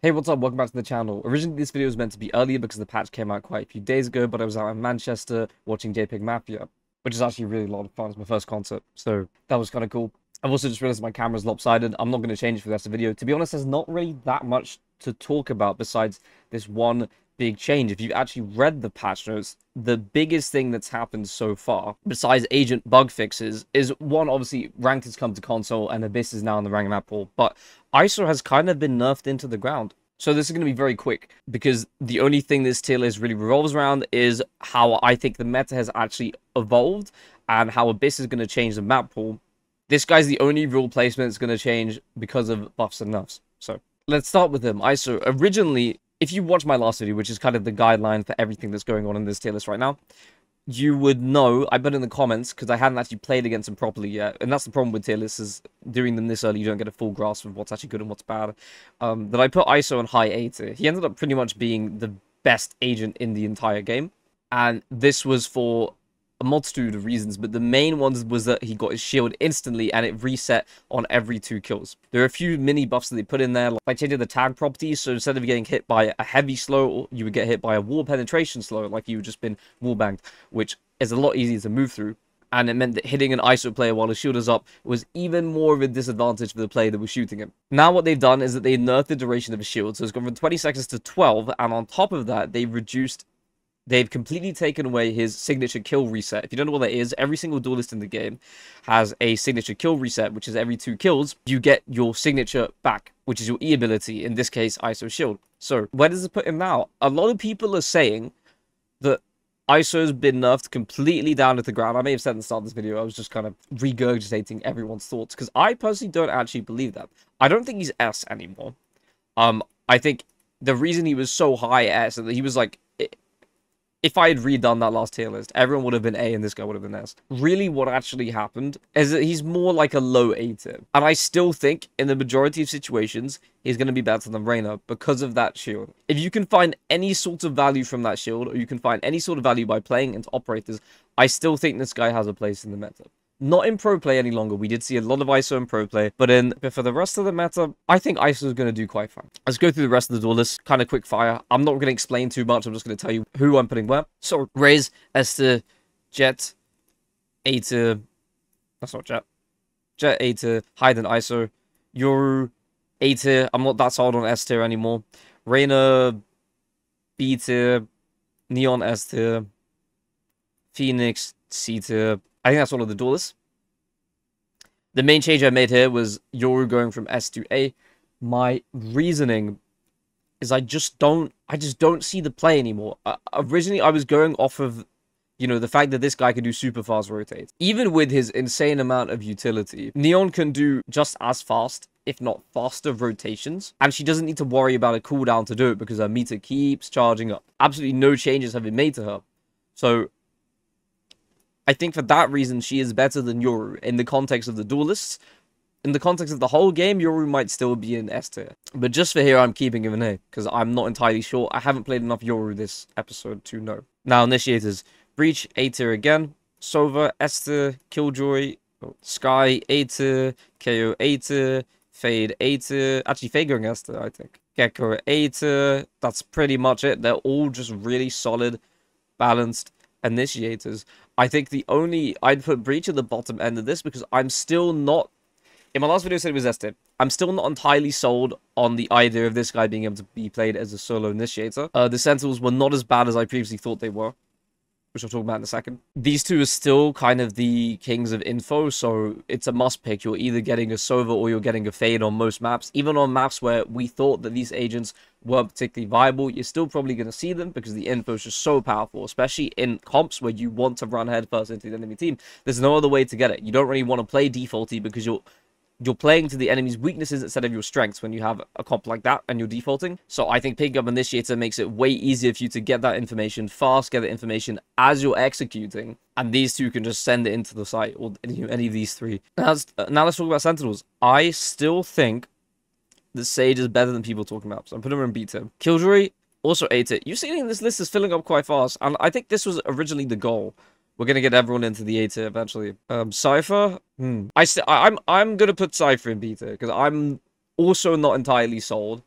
Hey, what's up? Welcome back to the channel. Originally, this video was meant to be earlier because the patch came out quite a few days ago, but I was out in Manchester watching JPEG Mafia, which is actually really a lot of fun. It's my first concert, so that was kind of cool. I've also just realized my camera's lopsided. I'm not going to change it for the rest of the video. To be honest, there's not really that much to talk about besides this one big change. If you've actually read the patch notes, the biggest thing that's happened so far, besides agent bug fixes, is one, obviously, ranked has come to console and Abyss is now in the rank map pool, but ISO has kind of been nerfed into the ground. So this is going to be very quick, because the only thing this tier list really revolves around is how I think the meta has actually evolved, and how Abyss is going to change the map pool. This guy's the only rule placement that's going to change because of buffs and nerfs. So let's start with him. ISO, originally, if you watch my last video, which is kind of the guideline for everything that's going on in this tier list right now, you would know, I put in the comments, because I hadn't actually played against him properly yet, and that's the problem with tier lists, is doing them this early, you don't get a full grasp of what's actually good and what's bad, that I put ISO on high A tier. He ended up pretty much being the best agent in the entire game, and this was for a multitude of reasons, but the main ones was that he got his shield instantly and it reset on every 2 kills. There are a few mini buffs that they put in there, like changing the tag properties, so instead of getting hit by a heavy slow, you would get hit by a wall penetration slow, like you had just been wall banged, which is a lot easier to move through. And it meant that hitting an ISO player while his shield is up was even more of a disadvantage for the player that was shooting him. Now what they've done is that they nerfed the duration of his shield, so it's gone from 20 seconds to 12, and on top of that, they've completely taken away his signature kill reset. If you don't know what that is, every single duelist in the game has a signature kill reset, which is every 2 kills, you get your signature back, which is your E ability, in this case, ISO shield. So, where does it put him now? A lot of people are saying that ISO's been nerfed completely down to the ground. I may have said at the start of this video, I was just kind of regurgitating everyone's thoughts, because I personally don't actually believe that. I don't think he's S anymore. I think the reason he was so high S, and that he was like, if I had redone that last tier list, everyone would have been A and this guy would have been S. Really, what actually happened is that he's more like a low A tier. And I still think, in the majority of situations, he's going to be better than Reyna because of that shield. If you can find any sort of value from that shield, or you can find any sort of value by playing into operators, I still think this guy has a place in the meta. Not in pro play any longer. We did see a lot of ISO in pro play, but for the rest of the meta, I think ISO is going to do quite fine. Let's go through the rest of the duelists, kind of quick fire. I'm not going to explain too much. I'm just going to tell you who I'm putting where. So, Raze, Esther, Jet, A tier. That's not Jet. Jet, A tier. Hide and ISO. Yoru, A tier. I'm not that sold on S tier anymore. Reyna, B tier. Neon, S tier. Phoenix, C tier. I think that's all of the duelists. The main change I made here was Yoru going from S to A. My reasoning is I just don't see the play anymore. Originally, I was going off of, the fact that this guy can do super fast rotates. Even with his insane amount of utility, Neon can do just as fast, if not faster, rotations. And she doesn't need to worry about a cooldown to do it because her meter keeps charging up. Absolutely no changes have been made to her. So I think for that reason, she is better than Yoru in the context of the duelists. In the context of the whole game, Yoru might still be in S tier. But just for here, I'm keeping him in A, because I'm not entirely sure. I haven't played enough Yoru this episode to know. Now, Initiators. Breach, A tier again. Sova, S tier. Killjoy, Sky, A tier. KO, A tier. Fade, A tier. Actually, Fade going S tier, I think. Gecko, A tier. That's pretty much it. They're all just really solid, balanced Initiators. I think I'd put Breach at the bottom end of this because I'm still not, in my last video I said it was S tier, I'm still not entirely sold on the idea of this guy being able to be played as a solo initiator. The Sentinels were not as bad as I previously thought they were, which I'll talk about in a second. These two are still kind of the kings of info, so it's a must pick. You're either getting a Sova or you're getting a Fade on most maps. Even on maps where we thought that these agents weren't particularly viable, you're still probably going to see them because the info is just so powerful, especially in comps where you want to run headfirst into the enemy team. There's no other way to get it. You don't really want to play defaulty because you're playing to the enemy's weaknesses instead of your strengths when you have a comp like that and you're defaulting. So I think picking up Initiator makes it way easier for you to get that information fast, get the information as you're executing, and these two can just send it into the site, or any of these three. Now let's talk about Sentinels. I still think the Sage is better than people talking about, so I'm putting her in B tier. Killjoy, also A tier. You're seeing this list is filling up quite fast, and I think this was originally the goal. We're gonna get everyone into the A tier eventually. Cypher. I'm gonna put Cypher in B tier because I'm also not entirely sold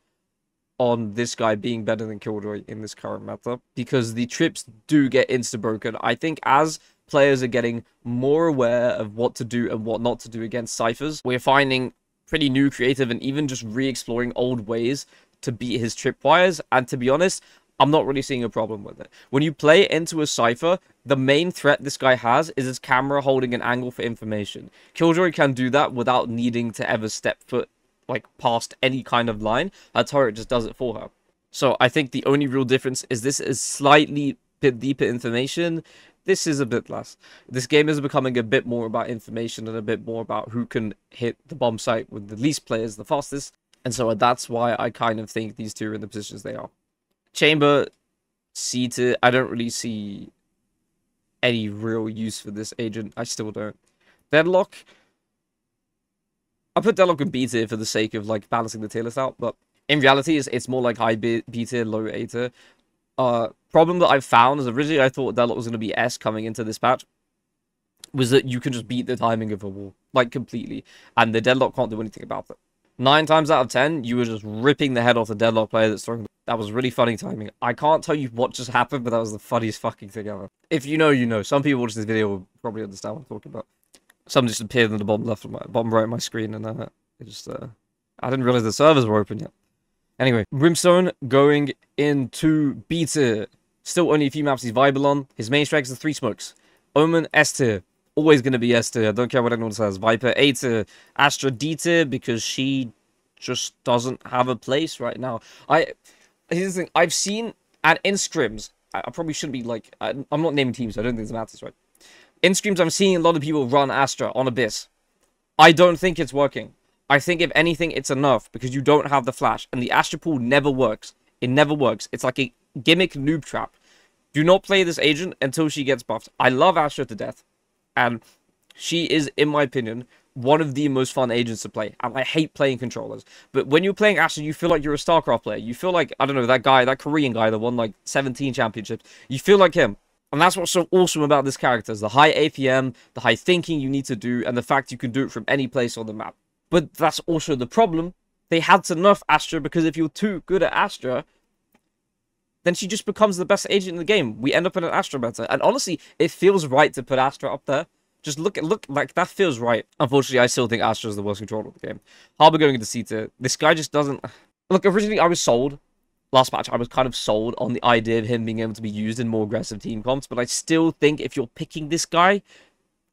on this guy being better than Killjoy in this current meta, because the trips do get insta-broken. I think as players are getting more aware of what to do and what not to do against ciphers, we're finding pretty new, creative, and even just re-exploring old ways to beat his tripwires. And to be honest, I'm not really seeing a problem with it. When you play into a cipher, the main threat this guy has is his camera holding an angle for information. Killjoy can do that without needing to ever step foot, like, past any kind of line. Her turret just does it for her. So I think the only real difference is this is slightly bit deeper information. This is a bit less. This game is becoming a bit more about information and a bit more about who can hit the bomb site with the least players the fastest. And so that's why I kind of think these two are in the positions they are. Chamber, C tier, I don't really see any real use for this agent. I still don't. Deadlock, I put Deadlock in B tier for the sake of, like, balancing the tier list out, but in reality, it's more like high B tier, low A tier. Problem that I've found is originally I thought Deadlock was going to be S coming into this patch, was that you can just beat the timing of a wall, like, completely, and the Deadlock can't do anything about it. 9 times out of 10, you were just ripping the head off the Deadlock player that's throwing. That was really funny timing. I can't tell you what just happened, but that was the funniest fucking thing ever. If you know, you know. Some people watching this video will probably understand what I'm talking about. Something just appeared in the bottom left of my bottom right of my screen, and it just I didn't realize the servers were open yet. Anyway, Brimstone going into B tier. Still only a few maps he's viable on. His main strikes are 3 smokes. Omen, S tier. Always going to be S tier. I don't care what anyone says. Viper, A tier. Astra, D tier, because she just doesn't have a place right now. Here's the thing. I've seen, and in scrims, I probably shouldn't be, like, I'm not naming teams, so I don't think this matters, right? In scrims, I'm seeing a lot of people run Astra on Abyss. I don't think it's working. I think, if anything, it's enough, because you don't have the flash, and the Astra pool never works. It never works. It's like a gimmick noob trap. Do not play this agent until she gets buffed. I love Astra to death, and she is, in my opinion, one of the most fun agents to play. And I hate playing controllers. But when you're playing Astra, you feel like you're a StarCraft player. You feel like, I don't know, that guy, that Korean guy that won, like, 17 championships. You feel like him. And that's what's so awesome about this character, is the high APM, the high thinking you need to do, and the fact you can do it from any place on the map. But that's also the problem. They had to nerf Astra, because if you're too good at Astra, then she just becomes the best agent in the game. We end up in an Astra meta. And honestly, it feels right to put Astra up there. Just look, like, that feels right. Unfortunately, I still think Astra is the worst controller of the game. Harbor going into C tier. This guy just doesn't... Look, originally I was sold. Last match, I was kind of sold on the idea of him being able to be used in more aggressive team comps. But I still think if you're picking this guy,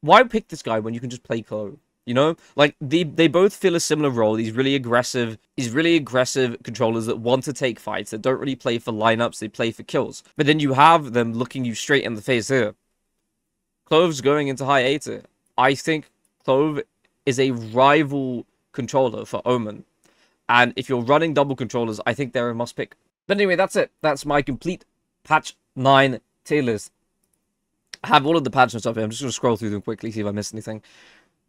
why pick this guy when you can just play Clove? You know? Like, they both fill a similar role. These really aggressive controllers that want to take fights, that don't really play for lineups, they play for kills. But then you have them looking you straight in the face here. Clove's going into high A tier. I think Clove is a rival controller for Omen. And if you're running double controllers, I think they're a must pick. But anyway, that's it. That's my complete patch 9 tier list. I have all of the patch notes up here. I'm just going to scroll through them quickly, see if I missed anything.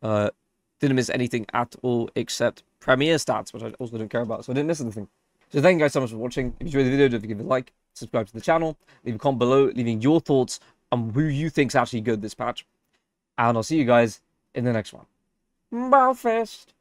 Didn't miss anything at all except Premier stats, which I also don't care about, so I didn't miss anything. So thank you guys so much for watching. If you enjoyed the video, don't forget to give it a like, subscribe to the channel, leave a comment below, leaving your thoughts on who you think's actually good this patch. And I'll see you guys in the next one. Bye, fest.